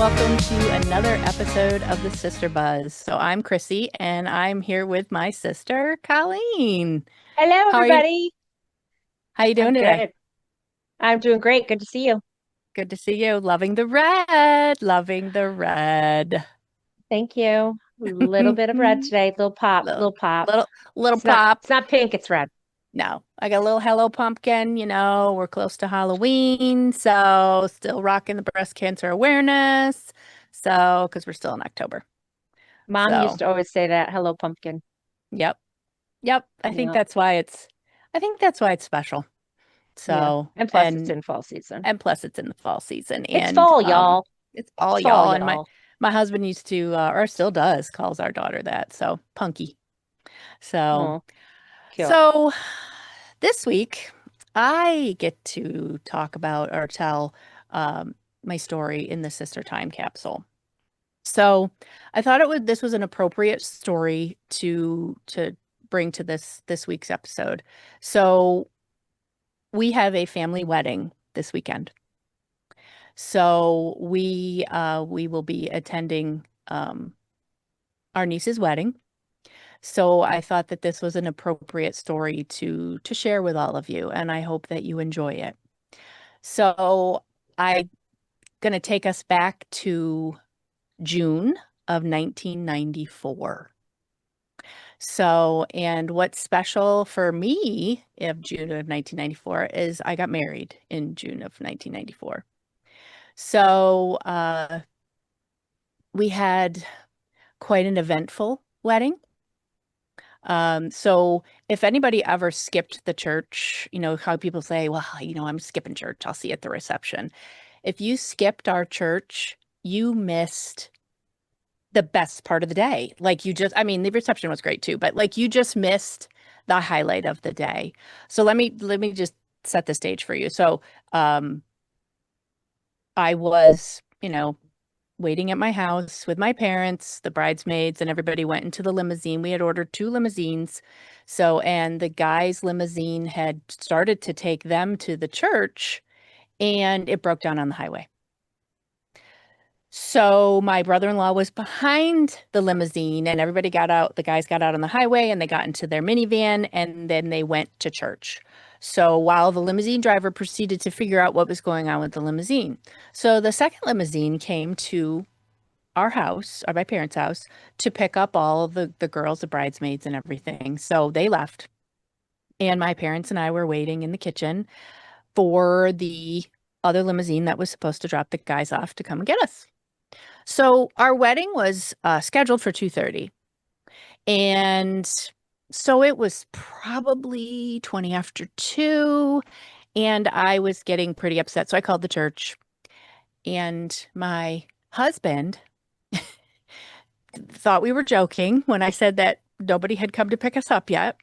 welcome to another episode of the Sister Buzz. So I'm Krissy, and I'm here with my sister, Colleen. Hello, How are you? everybody. How you I'm doing today? good. I'm doing great. Good to see you. Good to see you. Loving the red. Loving the red. Thank you. A little bit of red today. Little pop, little, little pop. little It's not pop. it's not pink, it's red. No, I got a little Hello Pumpkin. We're close to Halloween, so still rocking the breast cancer awareness. So, because we're still in October. Mom used So, to always say that, hello, pumpkin. yep. Yep. Yeah. I think that's why it's special. Yeah. So, And plus it's in fall season. and plus it's in the fall season It's and fall, y'all. it's all It's fall, y'all and y'all. my husband used to or still does calls our daughter that. So, punky. So, Oh, cute. so this week I get to talk about or tell my story in the Sister Time capsule. So, I thought this was an appropriate story to bring to this week's episode. So, we have a family wedding this weekend. So we will be attending our niece's wedding. So I thought that this was an appropriate story to share with all of you, and I hope that you enjoy it. So I'm gonna take us back to June of 1994. So, and what's special for me of June of 1994 is I got married in June of 1994. So, we had quite an eventful wedding. So if anybody ever skipped the church, how people say, well, I'm skipping church. I'll see you at the reception. If you skipped our church, you missed the best part of the day. I mean, the reception was great too, but like you just missed the highlight of the day. So let me just set the stage for you. So, I was, waiting at my house with my parents, the bridesmaids, and everybody went into the limousine. We had ordered two limousines. So, and the guy's limousine had started to take them to the church and it broke down on the highway. So, my brother-in-law was behind the limousine and everybody got out. The guys got out on the highway and they got into their minivan and then they went to church. So, while the limousine driver proceeded to figure out what was going on with the limousine. So, the second limousine came to our house, or my parents' house, to pick up all of the girls, the bridesmaids and everything. So they left. And my parents and I were waiting in the kitchen for the other limousine that was supposed to drop the guys off to come and get us. So our wedding was scheduled for 2:30. And so it was probably 20 after 2. And I was getting pretty upset. So I called the church. And my husband thought we were joking when I said that nobody had come to pick us up yet.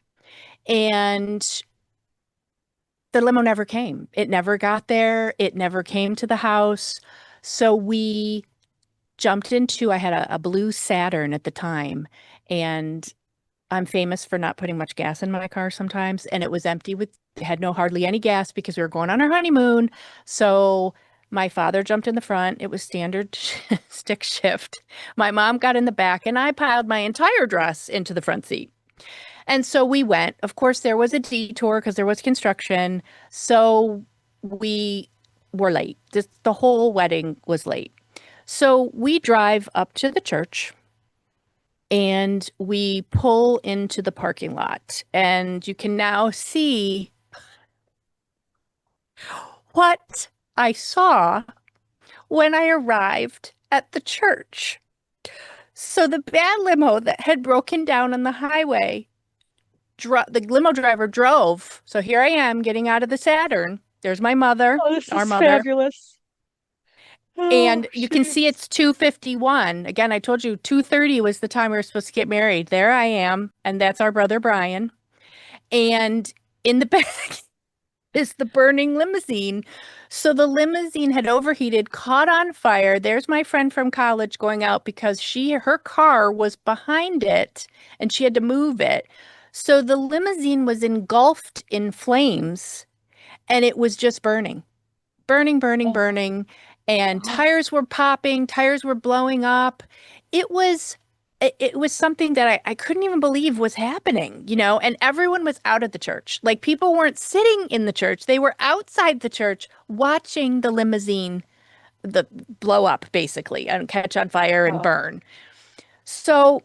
And the limo never came. It never got there. It never came to the house. So we jumped into, I had a blue Saturn at the time, and I'm famous for not putting much gas in my car sometimes. And it was empty had no hardly any gas because we were going on our honeymoon. So my father jumped in the front. It was standard stick shift. My mom got in the back and I piled my entire dress into the front seat. And so we went. Of course, there was a detour because there was construction. So we were late. The whole wedding was late. So we drive up to the church and we pull into the parking lot. And you can now see what I saw when I arrived at the church. So the bad limo that had broken down on the highway, the limo driver drove. So here I am getting out of the Saturn. There's my mother, Oh, this our is mother. fabulous. Oh, And you can see jeez. it's 2:51. Again, I told you 2:30 was the time we were supposed to get married. There I am, and that's our brother Brian. And in the back is the burning limousine. So the limousine had overheated, caught on fire. There's my friend from college going out because her car was behind it and she had to move it. So the limousine was engulfed in flames and it was just burning, burning, burning, Oh, burning. and Oh, tires were popping, tires were blowing up. It was it was something that I couldn't even believe was happening, and everyone was out of the church. Like people weren't sitting in the church. They were outside the church watching the limousine the blow up basically and catch on fire and oh, burn. So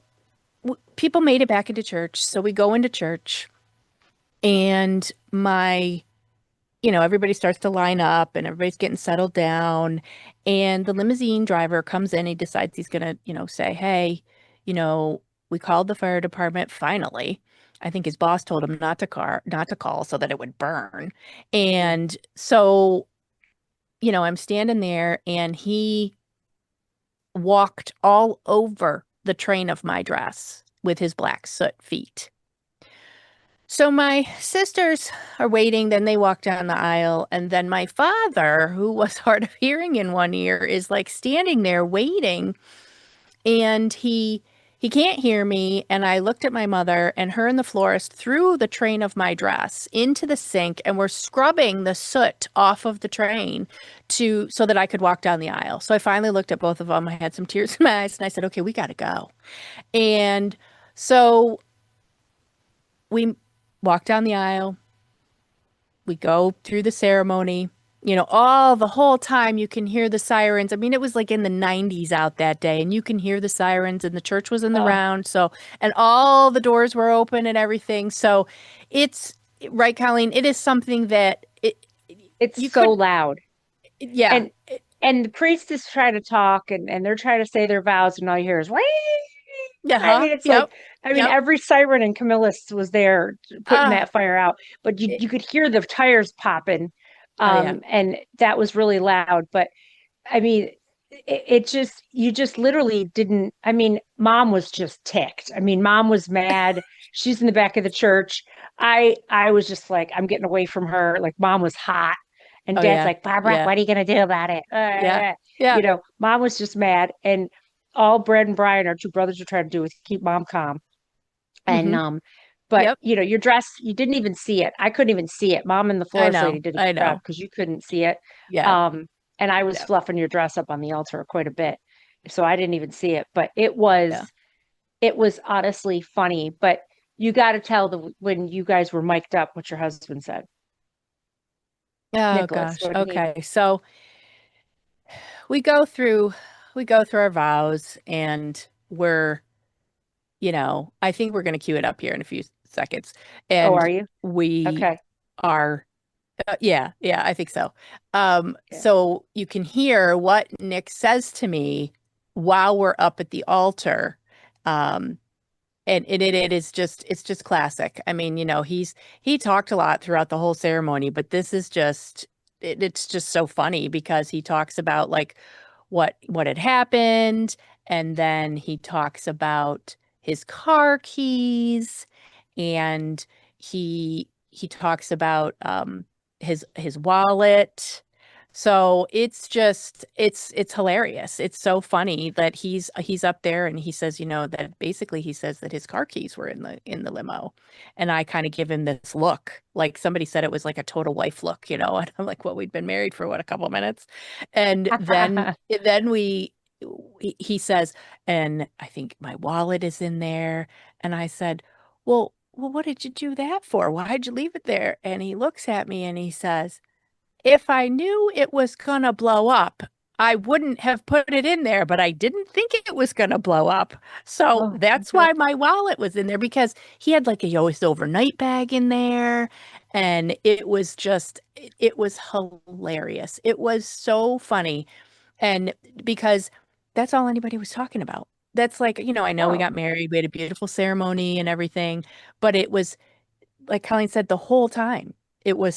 people made it back into church. So we go into church and everybody starts to line up and everybody's getting settled down. And the limousine driver comes in, he decides he's going to, say, hey, you know, we called the fire department finally. I think his boss told him not to call so that it would burn. mm. And so, I'm standing there and he walked all over the train of my dress with his black soot feet. So my sisters are waiting, then they walk down the aisle, and then my father, who was hard of hearing in one ear, is like standing there waiting, and he can't hear me. And I looked at my mother, and her and the florist threw the train of my dress into the sink and were scrubbing the soot off of the train to so that I could walk down the aisle. So I finally looked at both of them. I had some tears in my eyes, and I said, "Okay, we got to go." And so we walk down the aisle. We go through the ceremony. All the whole time you can hear the sirens. I mean, it was like in the 90s out that day, and you can hear the sirens, and the church was in the Oh, round. So, and all the doors were open and everything. So, it's right, Colleen. It is something that it's you so could, loud. yeah, And and the priest is trying to talk and they're trying to say their vows and all you hear is wait. I uh-huh, mean, it's like, yep, I mean, yep. every siren in Camillus was there putting Ah, that fire out, but you it, you could hear the tires popping, oh yeah, and that was really loud. But I mean, it just you just literally didn't. I mean, mom was just ticked. I mean, mom was mad. She's in the back of the church. I was just like, I'm getting away from her. Like, mom was hot, and oh dad's yeah, like, Barbara, yeah, what are you gonna do about it? yeah, yeah. Mom was just mad, and all Brad and Brian, our two brothers, are trying to do is keep mom calm. And Mm-hmm. but Yep. your dress, you didn't even see it. I couldn't even see it. Mom and the I florist lady know. did a I good job know. because you couldn't see it. Yeah. Um, and I was Yeah. fluffing your dress up on the altar quite a bit, so I didn't even see it. But Yeah. it was honestly funny. But you got to tell the when you guys were mic'd up what your husband said, Oh Nicholas, gosh. when he Okay. So we go through we go through our vows and I think we're going to cue it up here in a few seconds. oh, And are you? we Okay. are yeah, yeah, I think so. Yeah. So you can hear what Nick says to me while we're up at the altar. Um, and it's just classic. I mean, he talked a lot throughout the whole ceremony, but this is just it's just so funny because he talks about like what had happened, and then he talks about his car keys, and he talks about his wallet. So it's hilarious. It's so funny that he's up there and he says, that basically he says that his car keys were in the limo. And I kind of give him this look, like somebody said it was like a total wife look, and I'm like, well, we'd been married for what, a couple minutes. And then he says, and I think my wallet is in there. And I said, well, what did you do that for? Why'd you leave it there? And he looks at me and he says, if I knew it was gonna blow up, I wouldn't have put it in there, but I didn't think it was gonna blow up. So Oh, that's okay. why my wallet was in there, because he had like a Yoast overnight bag in there. And it was hilarious. It was so funny. And because that's all anybody was talking about. That's like, I know we Oh, got married, we had a beautiful ceremony and everything, but it was, like Colleen said, the whole time it was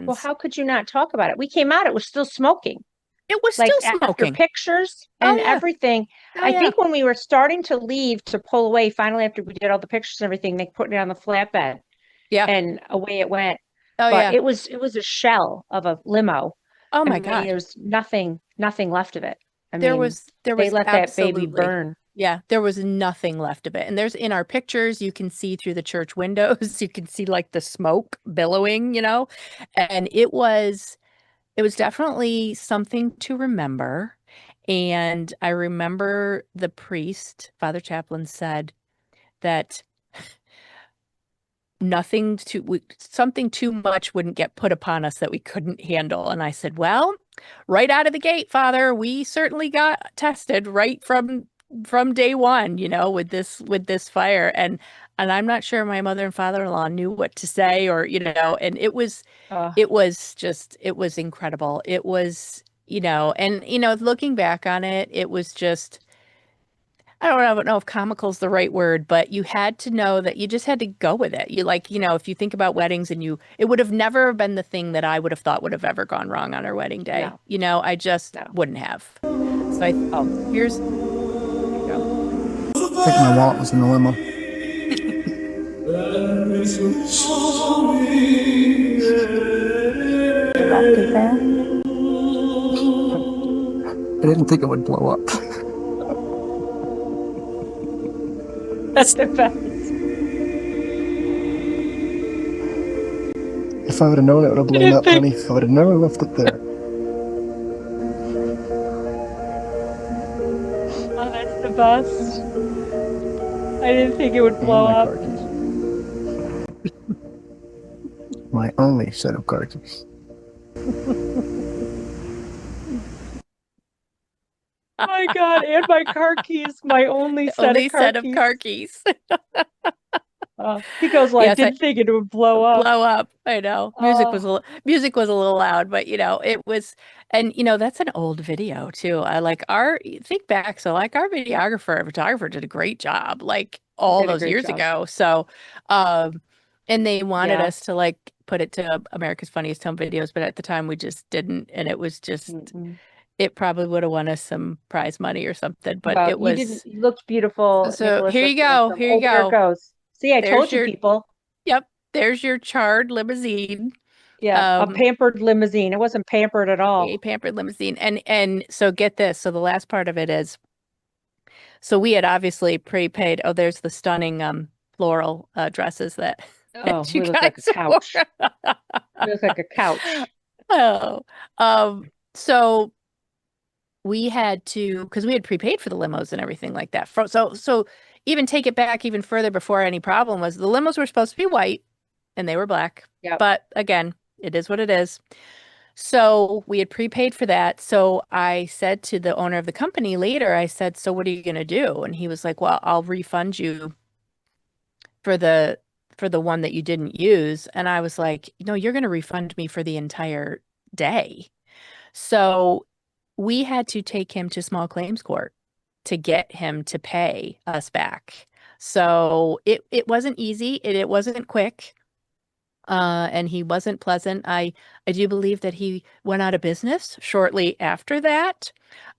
well, sirens. how could you not talk about it? We came out, it was still smoking. It was Like still after smoking. pictures Oh and yeah. everything. Oh I yeah. think when we were starting to leave to pull away, finally after we did all the pictures and everything, they put it on the flatbed Yeah. and away it went. Oh But yeah. it was a shell of a limo. Oh I my mean, God. there's nothing left of it. I There mean, was there they was let that baby absolutely, burn. yeah, there was nothing left of it. And there's in our pictures, you can see through the church windows, you can see like the smoke billowing, and it was definitely something to remember. And I remember the priest, Father Chaplain, said that something too much wouldn't get put upon us that we couldn't handle. And I said, well, right out of the gate, Father, we certainly got tested right from day one, with this fire. And I'm not sure my mother and father-in-law knew what to say, or, and Uh, it was incredible. It was, and looking back on it, it was just, I don't know if comical is the right word, but you had to know that you just had to go with it. You like, if you think about weddings, it would have never been the thing that I would have thought would have ever gone wrong on our wedding day. no, I just no. wouldn't have. So Oh, here's, there you go. I think my wallet was in the limo. You left it there? I didn't think it would blow up. that's the best. If I would have known it would have I blown didn't up, think. honey, I would have never left it there. Oh, that's the best. I didn't think it would And blow my up. car keys. My only set of car keys. Oh my God, and my car keys, my only set of Only car set of keys. car keys. He goes, well, I Yes, didn't think it would blow up. blow up. I know. Oh, Music was a little loud, but it was, and that's an old video too. I like think back, so like our photographer did a great job like he all did a those great years job. ago. So, and they wanted Yeah. us to like put it to America's Funniest Home Videos, but at the time we just didn't, and it was just Mm-mm. it probably would have won us some prize money or something, but Well, it you didn't. was. You looked beautiful, So Nicholas. here That's you go. awesome. Here you Oh, there it go. goes. See, I There's told you, your people. Yep. There's your charred limousine. Yeah, a Um, pampered limousine. It wasn't pampered at all. a pampered limousine. And so get this. So the last part of it is, so we had obviously prepaid. Oh, there's the stunning floral dresses that Oh, that you we look like a guys wore. couch. We look like a couch. Oh. So we had to, because we had prepaid for the limos and everything like that. So even take it back even further before any problem was the limos were supposed to be white and they were black. Yep. But again, it is what it is. So we had prepaid for that. So I said to the owner of the company later, I said, so what are you going to do? And he was like, well, I'll refund you for the one that you didn't use. And I was like, no, you're going to refund me for the entire day. So we had to take him to small claims court to get him to pay us back. So it wasn't easy. It wasn't quick. And he wasn't pleasant. I do believe that he went out of business shortly after that.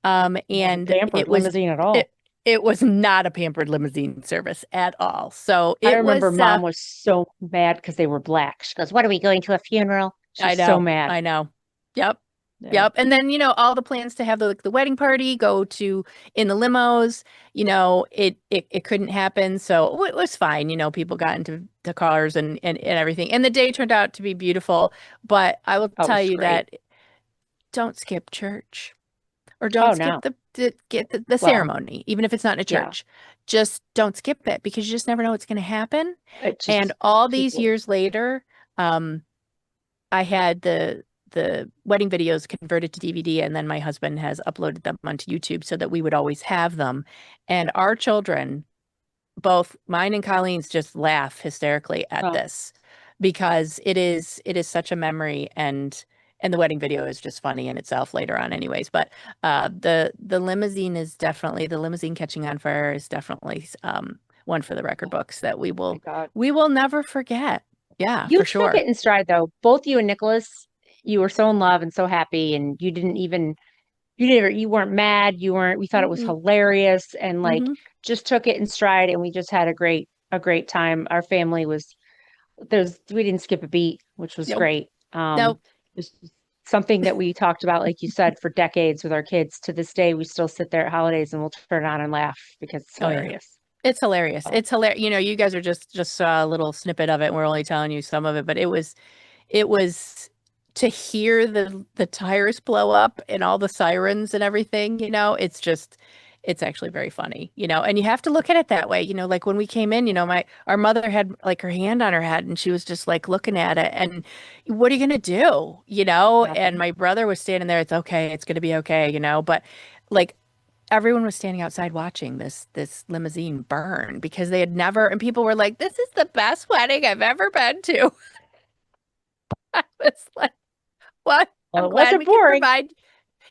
Wasn't And pampered limousine at all. it was not a pampered limousine service at all. So I it remember was mom was so mad because they were black. She goes, "What are we going to a funeral?" She I was so know, mad. I know. Yep. Yeah. Yep. And then, all the plans to have the wedding party go to in the limos, it couldn't happen. So it was fine. People got into the cars and everything. And the day turned out to be beautiful. But I will Oh, it tell was you great. that don't skip church or Oh don't skip no. the Well, ceremony, even if it's not in a yeah. church. Just don't skip it because you just never know what's going to happen. It And just all these people. years later, um, I had the wedding videos converted to DVD, and then my husband has uploaded them onto YouTube so that we would always have them. And our children, both mine and Colleen's, just laugh hysterically at Oh, this because it is such a memory, and the wedding video is just funny in itself later on anyways. But the limousine is definitely, the limousine catching on fire is definitely one for the record books that we my will God. we will never forget. Yeah, You for took sure. it in stride though. Both you and Nicholas, you were so in love and so happy, and you weren't mad. We thought it was Mm-mm. hilarious, and like Hmm. just took it in stride, and we just had a great time. Our family was we didn't skip a beat, which was Nope. great. Nope. It's something that we talked about, like you said, for decades with our kids. To this day, we still sit there at holidays and we'll turn it on and laugh because it's Oh yeah. hilarious. It's hilarious. Oh, It's hilarious. You guys are just saw a little snippet of it and we're only telling you some of it, but it was to hear the tires blow up and all the sirens and everything, it's actually very funny, and you have to look at it that way, like when we came in, our mother had like her hand on her head and she was just like looking at it and what are you gonna do, and my brother was standing there, it's okay, it's gonna be okay, but like everyone was standing outside watching this limousine burn because they had never, and people were like, this is the best wedding I've ever been to. I was like, what? Well, I'm it glad wasn't we can boring. provide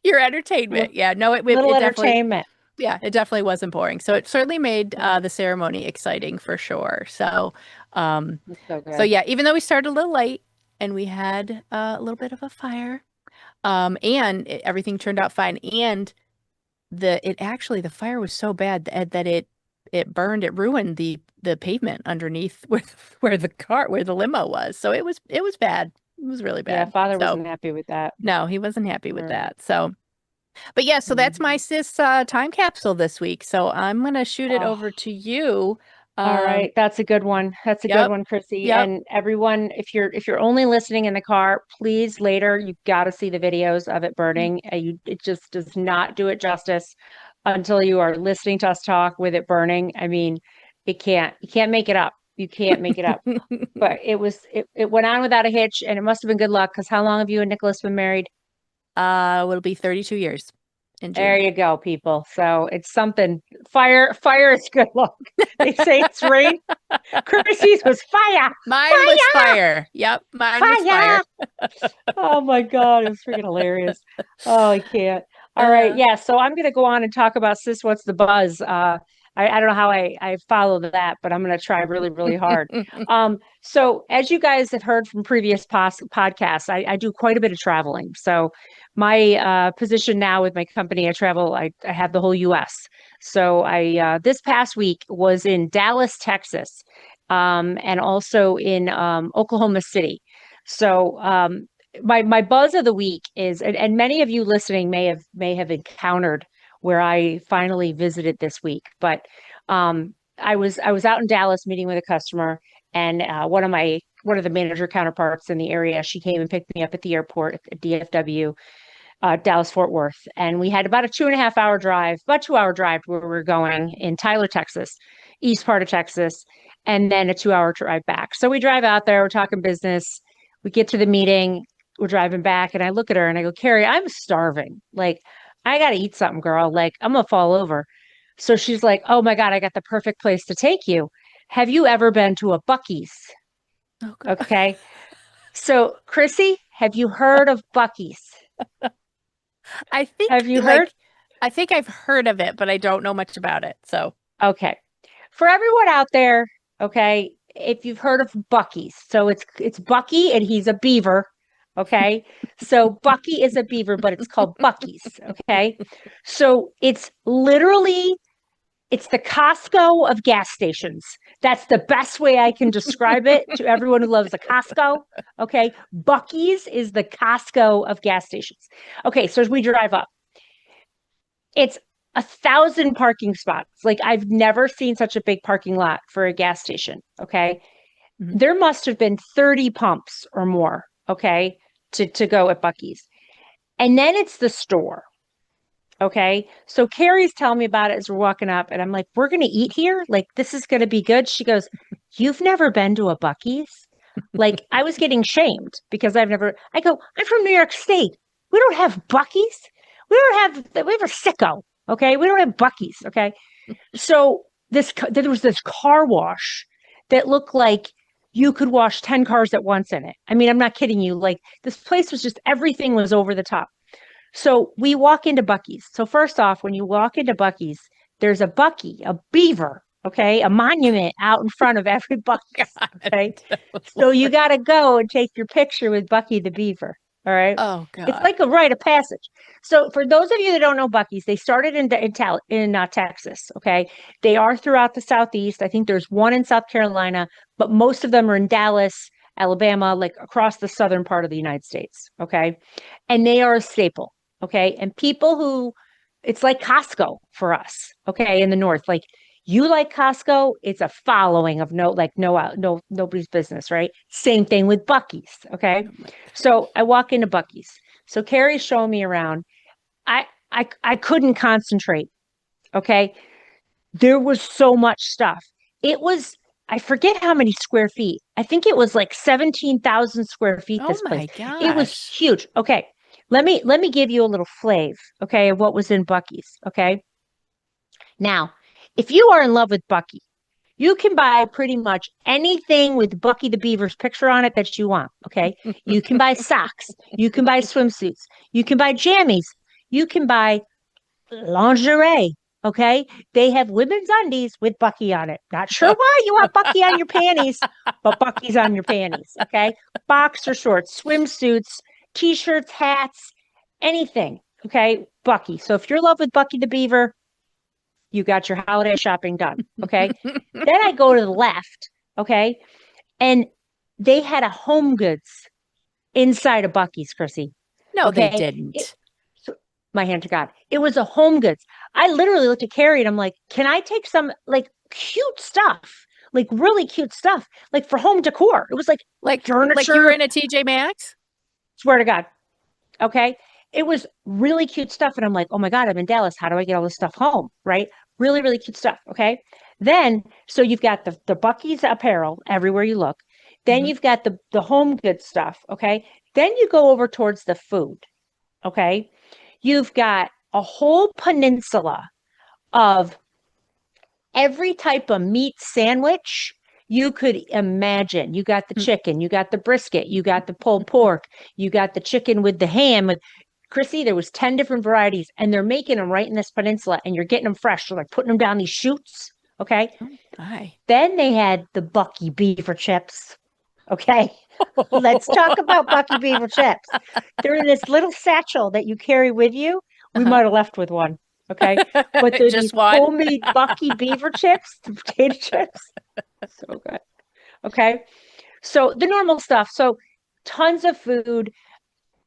your entertainment. Yeah, no, it Little definitely, entertainment. yeah, it definitely wasn't boring. So it certainly made the ceremony exciting for sure. It's so So good. yeah, even though we started a little late and we had a little bit of a fire, everything turned out fine. And the fire was so bad that it ruined the pavement underneath where the limo was. So it was bad. It was really Yeah, bad. father So wasn't happy with that. no, he wasn't happy with All right. that. So, but yeah, so that's my sis time capsule this week. So I'm gonna shoot it Oh, over to you. all Um, right. That's a good one. That's a good yep, one, Krissy. yep. And everyone, if you're only listening in the car, please later you've got to see the videos of it burning. It just does not do it justice until you are listening to us talk with it burning. I mean, you can't make it up. You can't make it up. But it went on without a hitch, and it must have been good luck because how long have you and Nicholas been married? It'll be 32 years in There June. you go, people. So it's something. Fire is good luck. They say it's rain. Chrissy's was fire. Mine was Fire! fire. Yep, mine was Fire! fire. Oh my God, it was freaking hilarious. Oh, I can't. All right, Uh, yeah. So I'm gonna go on and talk about Sis What's the Buzz. I don't know how I follow that, but I'm gonna try really, really hard. So as you guys have heard from previous podcasts, I do quite a bit of traveling. So my position now with my company, I have the whole US. So I this past week was in Dallas, Texas, and also in Oklahoma City. So my buzz of the week is, and many of you listening may have encountered where I finally visited this week, but I was out in Dallas meeting with a customer, and one of the manager counterparts in the area, she came and picked me up at the airport at DFW, Dallas Fort Worth, and we had about a 2.5 hour drive, about 2 hour drive to where we were going in Tyler, Texas, east part of Texas, and then a 2 hour drive back. So we drive out there, we're talking business, we get to the meeting, we're driving back, and I look at her and I go, Carrie, I'm starving. Like, I got to eat something, girl. Like, I'm going to fall over. So she's like, oh my God, I got the perfect place to take you. Have you ever been to a Buc-ee's? oh God. Okay. So, Krissy, have you heard of Buc-ee's? I think Have you heard? like I think I've heard of it, but I don't know much about it. So Okay. For everyone out there, okay, if you've heard of Buc-ee's, so it's Buc-ee and he's a beaver. Okay. So Buc-ee is a beaver, but it's called Buc-ee's. Okay. So it's the Costco of gas stations. That's the best way I can describe it to everyone who loves a Costco. Okay. Buc-ee's is the Costco of gas stations. Okay. So as we drive up, it's 1,000 parking spots. Like, I've never seen such a big parking lot for a gas station. Okay. Mhm. There must have been 30 pumps or more. Okay. To go at Buc-ee's. And then it's the store. Okay. So Carrie's telling me about it as we're walking up, and I'm like, we're going to eat here? Like, this is going to be good. She goes, you've never been to a Buc-ee's? Like, I was getting shamed because I go, I'm from New York State. We don't have Buc-ee's. We have a Sicko. Okay. We don't have Buc-ee's. Okay. So there was this car wash that looked like you could wash 10 cars at once in it. I mean, I'm not kidding you. Like, this place was just, everything was over the top. So we walk into Buc-ee's. So first off, when you walk into Buc-ee's, there's a Buc-ee, a beaver, okay, a monument out in front of every Buc-ee's, okay? So you got to go and take your picture with Buc-ee the beaver, all right? Oh It's God. like a rite of passage. So for those of you that don't know Buc-ee's, they started in Texas, okay? They are throughout the Southeast. I think there's one in South Carolina, but most of them are in Dallas, Alabama, like across the southern part of the United States, okay? And they are a staple. Okay. And people who, it's like Costco for us. Okay. In the North, like, You like Costco, it's a following of nobody's business, right? Same thing with Buc-ee's, okay? Oh my So I walk into Buc-ee's. So Carrie's showing me around. I couldn't concentrate, okay? There was so much stuff. It was, I forget how many square feet. I think it was like 17,000 square feet, Oh this place. my It was gosh. huge. Okay. Let me give you a little flavor, okay, of what was in Buc-ee's, okay? Now, if you are in love with Buc-ee, you can buy pretty much anything with Buc-ee the Beaver's picture on it that you want, okay? You can buy socks, you can buy swimsuits, you can buy jammies, you can buy lingerie. Okay. They have women's undies with Buc-ee on it. Not sure why you want Buc-ee on your panties, but Buc-ee's on your panties. Okay. Boxer shorts, swimsuits, t-shirts, hats, anything. Okay. Buc-ee. So if you're in love with Buc-ee the Beaver, you got your holiday shopping done. Okay. Then I go to the left. Okay. And they had a home goods inside of Buc-ee's, Krissy. No, they Okay. didn't. My hand to God. It was a home goods. I literally looked at Carrie and I'm like, can I take some like cute stuff? Like really cute stuff, like for home decor. It was like Like you furniture. were in a TJ Maxx? Swear to God. Okay. It was really cute stuff. And I'm like, oh my God, I'm in Dallas. How do I get all this stuff home? Right. Really, really cute stuff. Okay. Then, so you've got the Buc-ee's apparel everywhere you look. Then Mhm. you've got the home goods stuff. Okay. Then you go over towards the food. Okay. You've got a whole peninsula of every type of meat sandwich you could imagine. You got the Mm. chicken, you got the brisket, you got the pulled pork, you got the chicken with the ham. Krissy, there was 10 different varieties, and they're making them right in this peninsula, and you're getting them fresh. They're like putting them down these chutes. Okay. Oh my. Then they had the Buc-ee beaver chips. Okay. Let's talk about Buc-ee beaver chips. They're in this little satchel that you carry with you. We Uh-huh. might have left with one. Okay. But they're these Just one. homemade Buc-ee beaver chips, the potato chips. So good. Okay. So the normal stuff. So tons of food.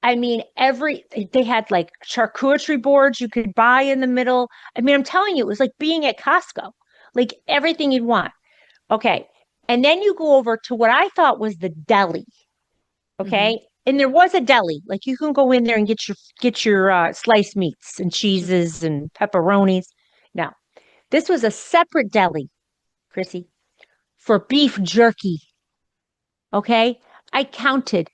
I mean, they had like charcuterie boards you could buy in the middle. I mean, I'm telling you, it was like being at Costco, like everything you'd want. Okay. And then you go over to what I thought was the deli. Mhm. Okay. And there was a deli. Like you can go in there and get your sliced meats and cheeses and pepperonis. Now, this was a separate deli, Krissy, for beef jerky. Okay. I counted.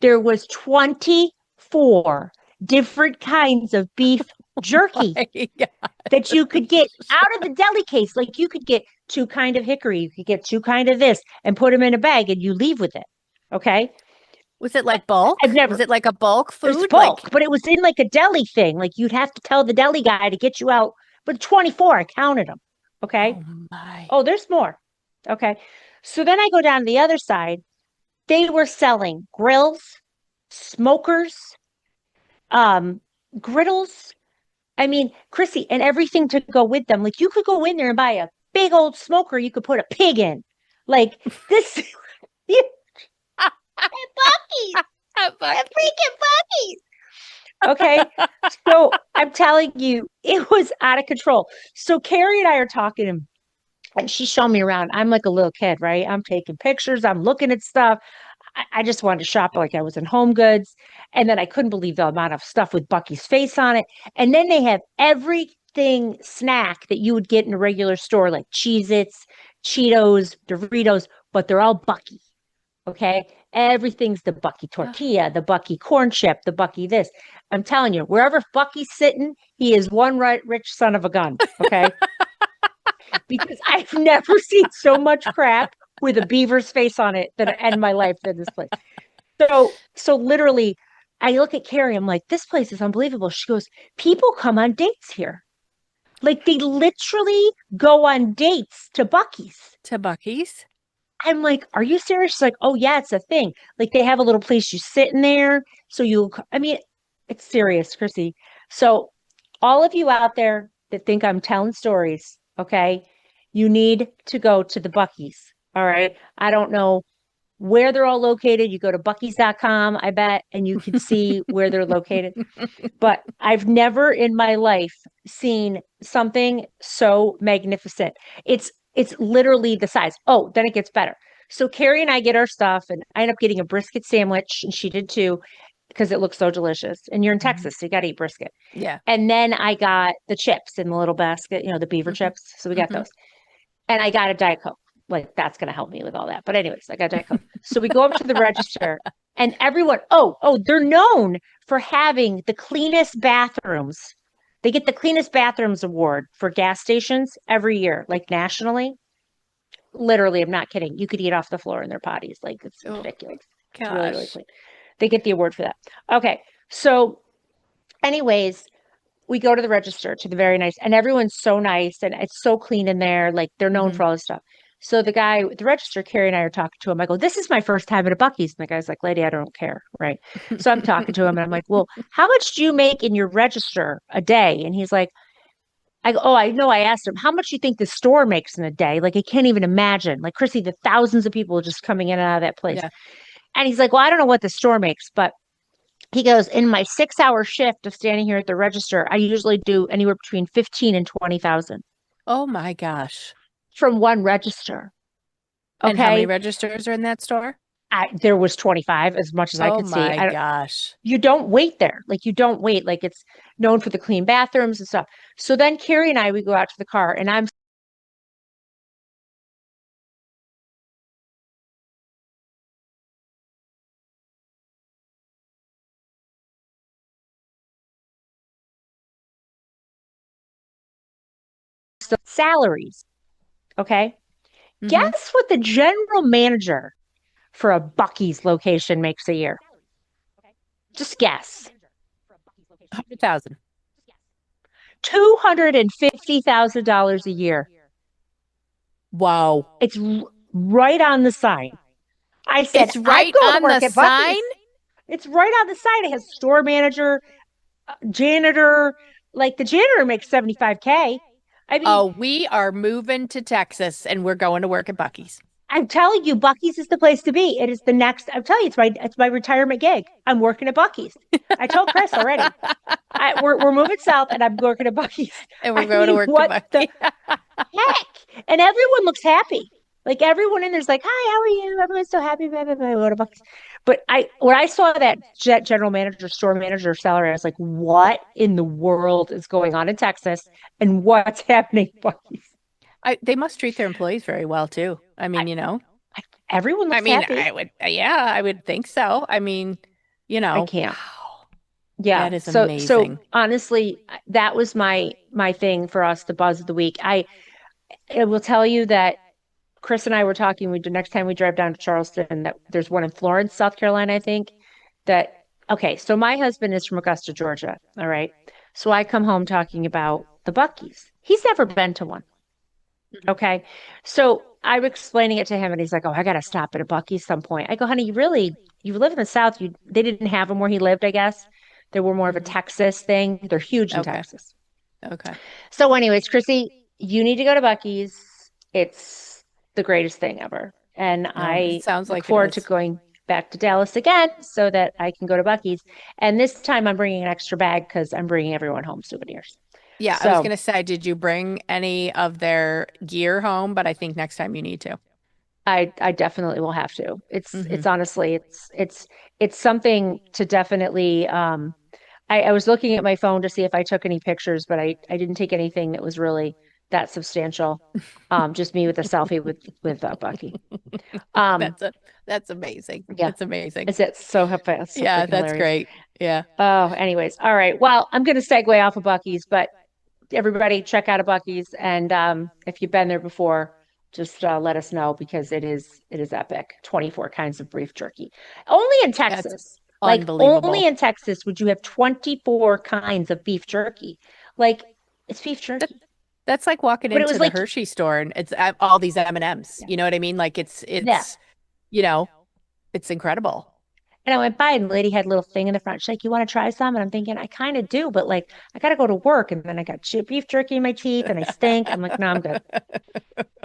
There was 24 different kinds of beef jerky My God. that you could get out of the deli case. Like you could get two kind of hickory, you could get two kind of this and put them in a bag and you leave with it. Okay. Was it like bulk? I've never, Was it like a bulk it was food? bulk, Like, but it was in like a deli thing. Like you'd have to tell the deli guy to get you out. But 24, I counted them. Okay. oh my. Oh, there's more. Okay. So then I go down to the other side. They were selling grills, smokers, um, griddles. I mean, Krissy, and everything to go with them. Like you could go in there and buy a big old smoker you could put a pig in. Like this, yeah, Buc-ee's, freaking Buc-ee's. Okay. So I'm telling you, it was out of control. So Carrie and I are talking, and she's showing me around. I'm like a little kid, right? I'm taking pictures, I'm looking at stuff. I just wanted to shop like I was in Home Goods. And then I couldn't believe the amount of stuff with Buc-ee's face on it. And then they have everything snack that you would get in a regular store, like Cheez-Its, Cheetos, Doritos, but they're all Buc-ee. Okay. Everything's the Buc-ee tortilla, the Buc-ee corn chip, the Buc-ee this. I'm telling you, wherever Buc-ee's sitting, he is one right rich son of a gun. Okay. Because I've never seen so much crap with a beaver's face on it than in my life than this place. So literally, I look at Carrie, I'm like, this place is unbelievable. She goes, people come on dates here. Like they literally go on dates to Buc-ee's. To Buc-ee's? I'm like, are you serious? She's like, oh yeah, it's a thing. Like they have a little place you sit in there. I mean, it's serious, Krissy. So all of you out there that think I'm telling stories, okay, you need to go to the Buc-ee's. All right. I don't know where they're all located. You go to Buc-ee's.com, I bet, and you can see where they're located. But I've never in my life seen something so magnificent. It's literally the size. Oh, then it gets better. So Carrie and I get our stuff, and I end up getting a brisket sandwich, and she did too, because it looks so delicious. And you're in Texas, so you got to eat brisket. Yeah. And then I got the chips in the little basket, the beaver chips. So we got those. And I got a Diet Coke. Like, that's going to help me with all that. But anyways, I got Diet Coke. So we go up to the register, and everyone, they're known for having the cleanest bathrooms. They get the cleanest bathrooms award for gas stations every year, like nationally. Literally, I'm not kidding. You could eat off the floor in their potties. Like, it's ridiculous. It's really, really clean. They get the award for that. Okay. So anyways, we go to the register to the very nice, and everyone's so nice and it's so clean in there. Like, they're known for all this stuff. So the guy at the register, Carrie and I are talking to him. I go, this is my first time at a Buc-ee's. And the guy's like, lady, I don't care. Right. So I'm talking to him and I'm like, well, how much do you make in your register a day? And he's like, I go, oh, I know. I asked him, how much do you think the store makes in a day? Like, I can't even imagine. Like, Krissy, the thousands of people just coming in and out of that place. Yeah. And he's like, well, I don't know what the store makes, but he goes, in my 6-hour shift of standing here at the register, I usually do anywhere between 15 and 20,000 Oh my gosh. from one register. Okay. And how many registers are in that store? There was 25, as much as I could see. Oh my gosh. You don't wait there. Like, you don't wait. Like, it's known for the clean bathrooms and stuff. So then Carrie and I, we go out to the car, and I'm still salaries. Okay. Guess what the general manager for a Buc-ee's location makes a year? Just guess. 100,000. $250,000 a year. Wow. It's right on the sign. I said, It's right on the sign? It's right on the sign. It has store manager, janitor. Like, the janitor makes 75K. I mean, we are moving to Texas and we're going to work at Buc-ee's. I'm telling you, Buc-ee's is the place to be. It is the next. I'm telling you, it's my retirement gig. I'm working at Buc-ee's. I told Chris already. We're moving south, and I'm working at Buc-ee's. And we're going to work at Buc-ee's. Heck? And everyone looks happy. Like, everyone in there's like, hi, how are you? Everyone's so happy. Blah, blah, blah, go to Buc-ee's. But when I saw that general manager, store manager salary, I was like, what in the world is going on in Texas, and what's happening at Buc-ee's? They must treat their employees very well too. I mean, everyone looks happy. I would think so. I mean, I can't. Wow. Yeah. That is amazing. So honestly, that was my thing for us, the buzz of the week. I will tell you that Chris and I were talking, the next time we drive down to Charleston, that there's one in Florence, South Carolina, I think. Okay, so my husband is from Augusta, Georgia. All right. So I come home talking about the Buc-ee's. He's never been to one. Okay. So I'm explaining it to him, and he's like, oh, I got to stop at a Buc-ee's some point. I go, honey, you live in the South. They didn't have them where he lived, I guess. They were more of a Texas thing. They're huge in Texas. Okay. So anyways, Krissy, you need to go to Buc-ee's. It's the greatest thing ever. And I look forward to going back to Dallas again so that I can go to Buc-ee's. And this time I'm bringing an extra bag because I'm bringing everyone home souvenirs. Yeah, I was going to say, did you bring any of their gear home? But I think next time you need to. I definitely will have to. It's honestly, it's something to definitely, I was looking at my phone to see if I took any pictures, but I didn't take anything that was really that substantial. Just me with a selfie with Buc-ee. That's amazing. Yeah. That's amazing. Is it so fast? Yeah, that's great. Yeah. Oh, anyways. All right. Well, I'm going to segue off of Buc-ee's, but everybody check out a Buc-ee's. And if you've been there before, just let us know, because it is epic. 24 kinds of beef jerky. Only in Texas. Like, unbelievable. Only in Texas would you have 24 kinds of beef jerky. Like, it's beef jerky. That's like walking into the Hershey store and it's all these M&Ms. You know what I mean? Like, it's it's incredible. And I went by, and the lady had a little thing in the front. She's like, you want to try some? And I'm thinking, I kind of do, but like, I got to go to work. And then I got beef jerky in my teeth and I stink. I'm like, no, I'm good.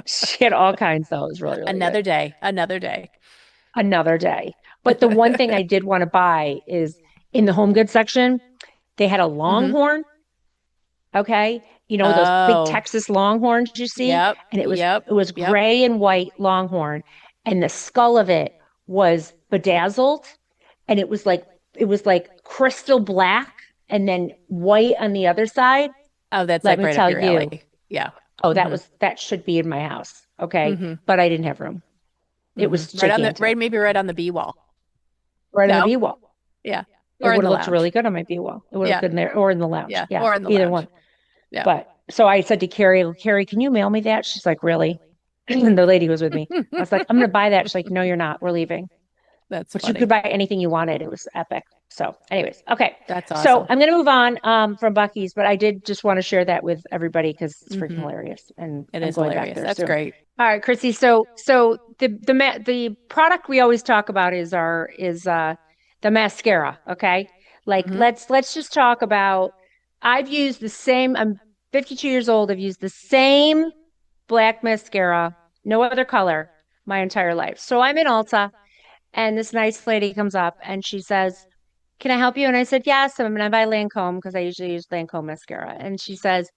She had all kinds, though. It was really, really Another good. day. another day. But the one thing I did want to buy is in the home goods section, they had a Hmm. Longhorn. Okay. You know, those big Oh, Texas Longhorns you see, yep, and yep, it was yep. gray and white Longhorn, and the skull of it was bedazzled, and it was like crystal black and then white on the other side. Oh, that's Let like me right up tell your you. alley. Yeah. Oh, Hmm. that should be in my house. Okay. Hmm. But I didn't have room. It Hmm. was Right on the gigantic, right, maybe right on the B wall. right on the No? B wall. Yeah. It Or in would the have looked really lounge. good on my B wall. It would have Yeah. looked good in there or in the lounge. Yeah. Yeah, Or in the either one. lounge. Yeah. But so I said to Carrie, Carrie, can you mail me that? She's like, really? And the lady who was with me, I was like, I'm going to buy that. She's like, no, you're not. We're leaving. That's But you could funny. buy anything you wanted. It was epic. So, anyways, okay. That's So awesome. I'm going to move on from Buc-ee's, but I did just want to share that with everybody because it's freaking Hmm. hilarious, and It I'm is going back hilarious. there That's soon. great. All right, Krissy. So the product we always talk about is the mascara. Okay, like Hmm. let's just talk about. I've used the same. I'm 52 years old. I've used the same black mascara, no other color, my entire life. So I'm in Ulta, and this nice lady comes up and she says, "Can I help you?" And I said, "Yes, I'm going to buy Lancome because I usually use Lancome mascara." And she says,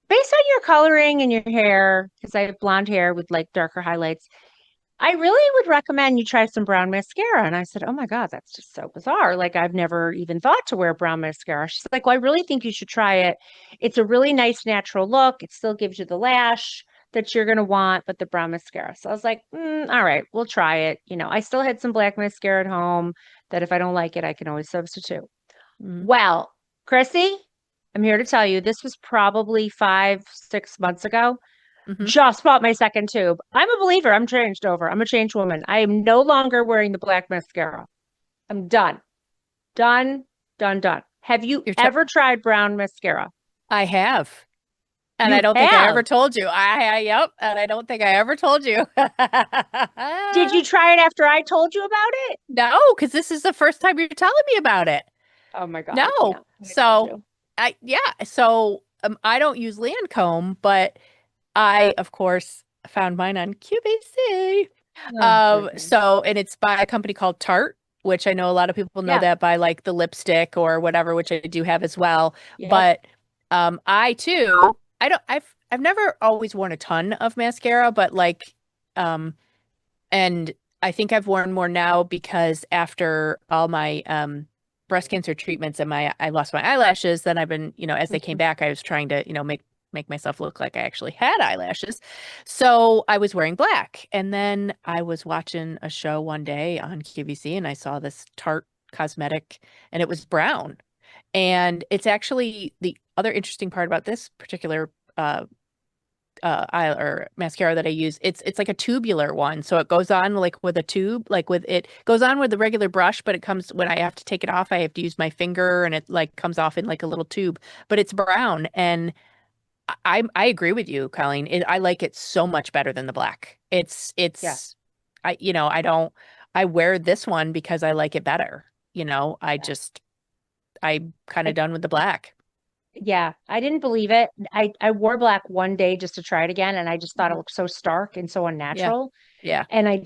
"Based on your coloring and your hair, because I have blonde hair with like darker highlights, I really would recommend you try some brown mascara." And I said, "Oh my God, that's just so bizarre. Like, I've never even thought to wear brown mascara." She's like, "Well, I really think you should try it. It's a really nice natural look. It still gives you the lash that you're going to want, but the brown mascara." So I was like, all right, we'll try it. You know, I still had some black mascara at home that if I don't like it, I can always substitute. Hmm. Well, Krissy, I'm here to tell you this was probably 5, 6 months ago. Hmm. Just bought my second tube. I'm a believer. I'm changed over. I'm a changed woman. I am no longer wearing the black mascara. I'm done. Done, done, done. Have you You're ever tried brown mascara? I have. And I You don't think I ever have. told you. Yep. And I don't think I ever told you. Did you try it after I told you about it? No, because this is the first time you're telling me about it. Oh my God, I No. can't. I told So you. yeah. So I don't use Lancome, but I, of course, found mine on QVC. Oh, very good. So, and it's by a company called Tarte, which I know a lot of people know Yeah. that by like the lipstick or whatever, which I do have as well. Yep. But I too, I've never always worn a ton of mascara, but like and I think I've worn more now because after all my breast cancer treatments and I lost my eyelashes, then I've been, as they came Mhm. back, I was trying to, make myself look like I actually had eyelashes. So I was wearing black. And then I was watching a show one day on QVC and I saw this Tarte cosmetic and it was brown. And it's actually the other interesting part about this particular eye or mascara that I use. It's like a tubular one, so it goes on like with a tube, like with it goes on with the regular brush, but it comes when I have to take it off, I have to use my finger, and it like comes off in like a little tube. But it's brown, and I agree with you, Colleen. I like it so much better than the black. Yeah. I don't I wear this one because I like it better. Yeah. I'm kind of I done with the black. Yeah, I didn't believe it. I wore black one day just to try it again, and I just thought it Mhm. looked so stark and so Yeah, unnatural. yeah. And I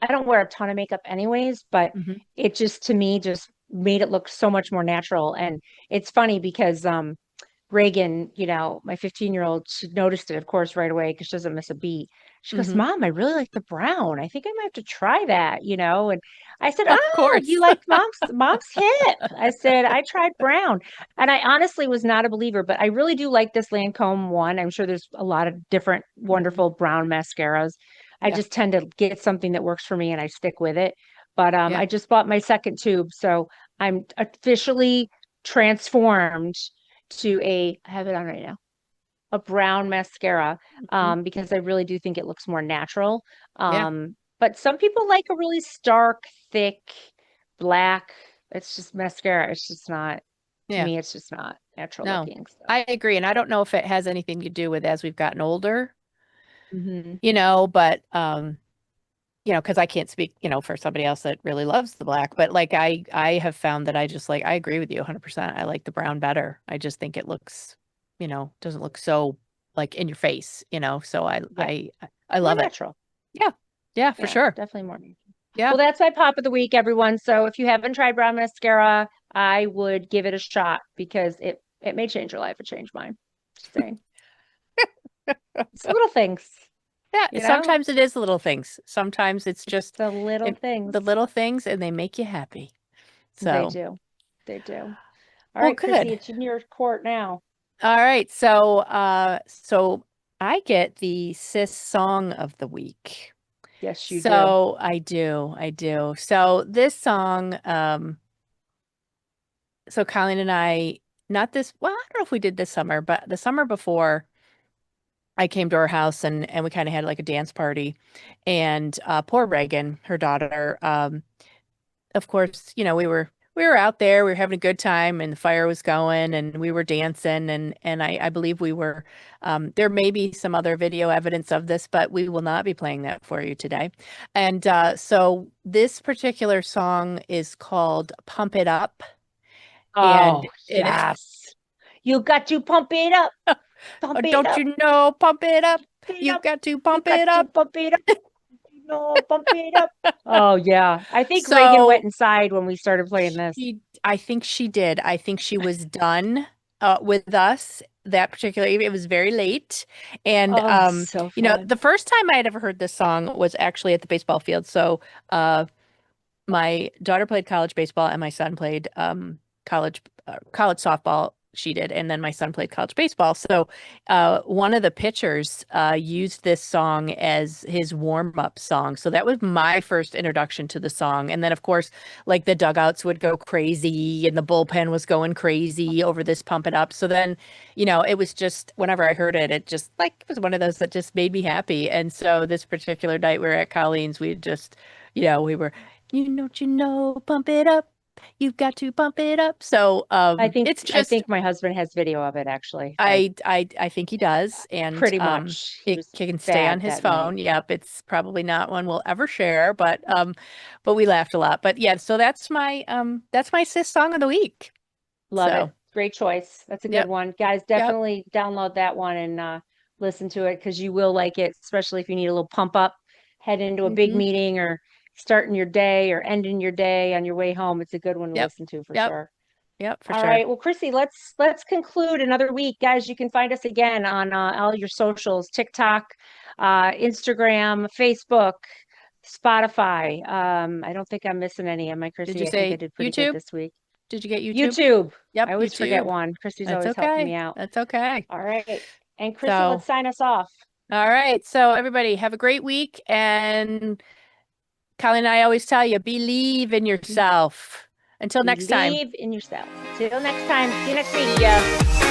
don't wear a ton of makeup anyways, but Hmm. it just to me just made it look so much more natural. And it's funny because Reagan, my 15-year-old, she noticed it, of course, right away because she doesn't miss a beat. She goes, Hmm. "Mom, I really like the brown. I think I might have to try that." And I said, Of "Oh, you course. like mom's hip." I said, "I tried brown." And I honestly was not a believer, but I really do like this Lancome one. I'm sure there's a lot of different Mhm. wonderful brown mascaras. I Yeah. just tend to get something that works for me and I stick with it. But Yeah. I just bought my second tube, so I'm officially transformed to I have it on right now, a brown mascara, Mhm. because I really do think it looks more natural. Yeah. But some people like a really stark, thick, black. It's just mascara. It's just not, to Yeah. me, it's just not natural No, looking. So, I agree. And I don't know if it has anything to do with as we've gotten older, hmm but because I can't speak, for somebody else that really loves the black, but like I have found that I agree with you 100%. I like the brown better. I just think it looks, doesn't look so like in your face, so yeah, I more love it. natural. Yeah. Yeah, for Yeah, sure. definitely more natural. Yeah. Well, that's my pop of the week, everyone. So if you haven't tried brown mascara, I would give it a shot because it may change your life. It changed mine. Just saying. It's little things, Yeah, you know? sometimes it is little things. Sometimes it's just The little things. the little things, and they make you happy. They So, do. They do. All well, right, Krissy, good. it's in your court now. All right. So I get the sis song of the week. Yes, you do. So I do. So this song, so Colleen and I, not this, well, I don't know if we did this summer, but the summer before, I came to our house and we kind of had like a dance party. And poor Reagan, her daughter, of course, we were out there, we were having a good time, and the fire was going, and we were dancing, and I believe we were. There may be some other video evidence of this, but we will not be playing that for you today. And so this particular song is called "Pump It Up," and Oh, yes. You got to pump it up. Pump it don't up. you know, pump it up. Pump it You've up. got to You pump got it to up. pump it up. No, pump it up. Oh, yeah. I think Reagan So went inside when we started playing this. I think she did. I think she was done with us that particular evening. It was very late. And Oh, so fun. the first time I had ever heard this song was actually at the baseball field. So my daughter played college baseball and my son played college softball. She did, and then my son played college baseball. So one of the pitchers used this song as his warm-up song. So that was my first introduction to the song. And then, of course, like the dugouts would go crazy and the bullpen was going crazy over this Pump It Up. So then, it was just whenever I heard it, it just like it was one of those that just made me happy. And so this particular night we were at Colleen's, we just, we were, pump it up. You've got to pump it up. So it's I just think my husband has video of it actually. I think he does, and pretty much. He it was can stay on bad his that phone. night. Yep, it's probably not one we'll ever share, but we laughed a lot. But yeah, so that's my sis song of the week. Love So it. Great choice. That's a good yep, one. Guys, yep, definitely download that one and listen to it because you will like it, especially if you need a little pump up, head into a big hmm meeting or starting your day or ending your day on your way home. It's a good one to yep, listen to for yep, sure. yep, for All sure. right. Well, Krissy, let's conclude another week. Guys, you can find us again on all your socials, TikTok, Instagram, Facebook, Spotify. I don't think I'm missing any. Am I, Did you Krissy? I think I say did pretty good YouTube? this week. Did you get YouTube? YouTube. Yep, I always forget YouTube. one. Krissy's That's always helping okay. me out. That's okay. All right. And Krissy, So let's sign us off. all right. So everybody have a great week, and Colleen and I always tell you, believe in yourself. Until next time. Believe in yourself. Till next time. See you next week. See ya.